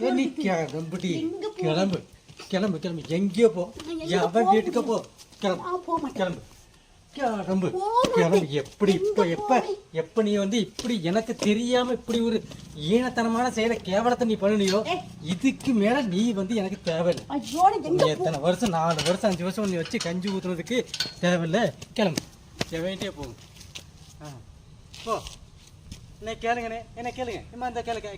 நீ கிளம்புடி கிளம்பு கிளம்பு கிளம்பு எங்கேயோ போ அவன் வீட்டுக்கு போ கிளம்பு கிளம்பு கிளம்பு கிளம்பு எப்படி எப்ப நீ வந்து இப்படி எனக்கு தெரியாம இப்படி ஒரு ஈனத்தனமான செயலை கேவலத்தை நீ பண்ணினியோ இதுக்கு மேல நீ வந்து எனக்கு தேவையில்லை. எத்தனை வருஷம் 4 வருஷம் 5 வருஷம் நீ வச்சு கஞ்சி ஊத்துறதுக்கு தேவையில்லை. கிளம்பு வேண்டியே போகும். போ என்ன கேளுங்கண்ணே என்ன கேளுங்க இம்மா இந்த கேளுங்க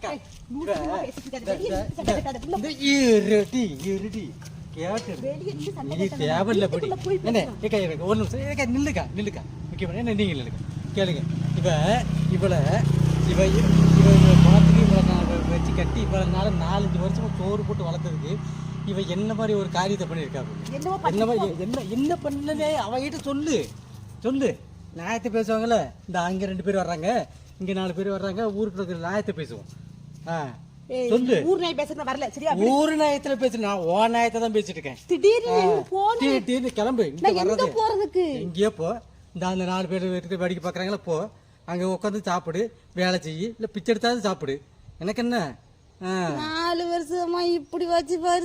நீ தேவையில்லை படி என்ன ஒரு நிமிஷம் நில்லுக்கா முக்கியமான என்ன நீங்க நில்லுங்க கேளுங்க. இவளை பார்த்துட்டு இவளை நான் வச்சு கட்டி இவ்வளோ நாள் 4-5 வருஷமா சோறு போட்டு வளர்த்ததுக்கு இவ என்ன மாதிரி ஒரு காரியத்தை பண்ணியிருக்காங்க. என்ன மாதிரி என்ன பண்ணனே அவகிட்ட சொல்லு நியாயத்தை பேசுவாங்கல்ல. இந்த அங்கே 2 பேர் வர்றாங்க இங்கே 4 பேர் வர்றாங்க ஊருக்கு இருக்கிற நியாயத்தை பேசுவோம். சொல்லு ஊர் நாய் பேசுறது வரல சரியா ஊர் நாயத்துல பேசுறேன் நான் ஓ நாயத்தை தான் பேசிட்டு இருக்கேன். திடீர்னு கிளம்பு இங்க வர்றது போறதுக்கு எங்கேயோ போ இந்த அந்த 4 பேர் வீட்டுக்கு வேடிக்கை பார்க்குறாங்களா போ அங்கே உட்காந்து சாப்பிடு வேலை செய்யி இல்லை பிச்சை எடுத்தாவது சாப்பிடு எனக்கு என்ன 4 வருஷமா இப்படி வச்சு பாரு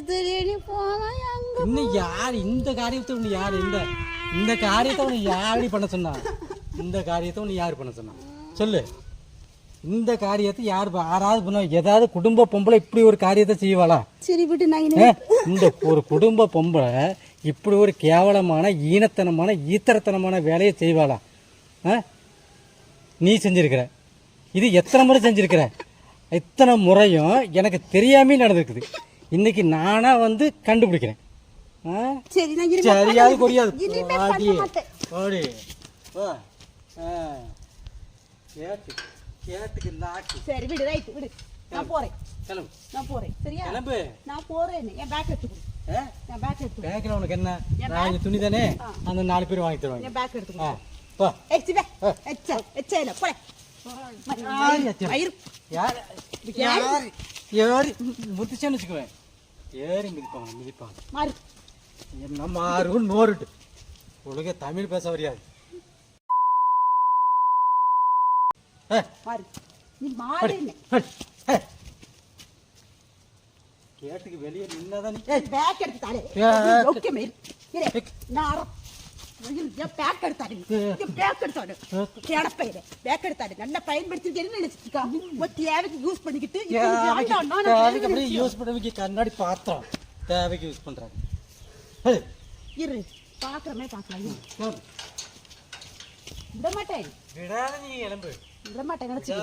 இன்னும் யார் இந்த காரியத்தை ஒன்று யார் இந்த காரியத்தை உன்னை யாரு பண்ண சொன்னா இந்த காரியத்தை உன்னை யார் பண்ண சொன்னா சொல்லு. இந்த காரியத்தை யார் யாராவது பண்ண ஏதாவது குடும்ப பொம்பளை இப்படி ஒரு காரியத்தை செய்வாளா? சரி விட்டு இந்த ஒரு குடும்ப பொம்பளை இப்படி ஒரு கேவலமான ஈனத்தனமான ஈத்தரத்தனமான வேலையை செய்வாளா? நீ செஞ்சிருக்கிற இது எத்தனை முறை செஞ்சிருக்கிற இத்தனை முறையும் எனக்கு தெரியாமே நடந்திருக்குது. இன்னைக்கு நானா வந்து கண்டுபிடிக்கிறேன். சரியாது புரியாது ஓடி கேட்டுக்கு நாக்கு சரி விடு ரைட் விடு நான் போறேன் கிளம்பு நான் போறேன் சரியா கிளம்பு நான் போறேன் என் பேக் எடுத்துக்கோ நான் பேக் எடுத்து பேக்ல உனக்கு என்ன நான் துணி தானே அந்த 4 பேர் வாங்கி தருவாங்க என் பேக் எடுத்துக்கோ போ சிவே எச்சல போடே யார் முத்துச்சேன்னு வச்சுக்குவேன் ஏறி மிதிப்பாங்க மாறு என்ன மாறுன்னு நோருட்டு உலக தமிழ் பேச வரையாது. கேட்டுக்கு வெளியே நின்னதான் பேக் எடுத்தாலே நல்லா பயன்படுத்தி யூஸ் பண்ணிக்கிட்டு யூஸ் பண்ணி கண்ணாடி பாத்திரம் தேவைக்கு யூஸ் பண்றாங்க. இரு பாக்குறமே பாக்கலாம் விட மாட்டேன் விடாத நீ எலும்பு விட மாட்டேன் நினைச்சு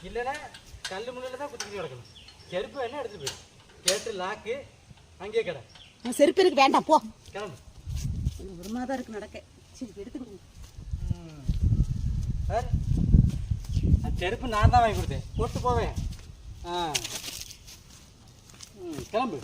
இல்லைன்னா கல்லு முன்னில தான் குத்திக்கிட்டு கிடக்கணும். செருப்பு என்ன எடுத்துட்டு போயிரு கேட்டு லாக்கு அங்கேயே கடை செருப்பு இருக்கு வேண்டாம் போ கிளம்பு. ஒரு மாதம் இருக்கு நடக்க சரி எடுத்துக்கணும். செருப்பு நான் தான் வாங்கி கொடுத்தேன் போட்டு போவேன். கிளம்பு.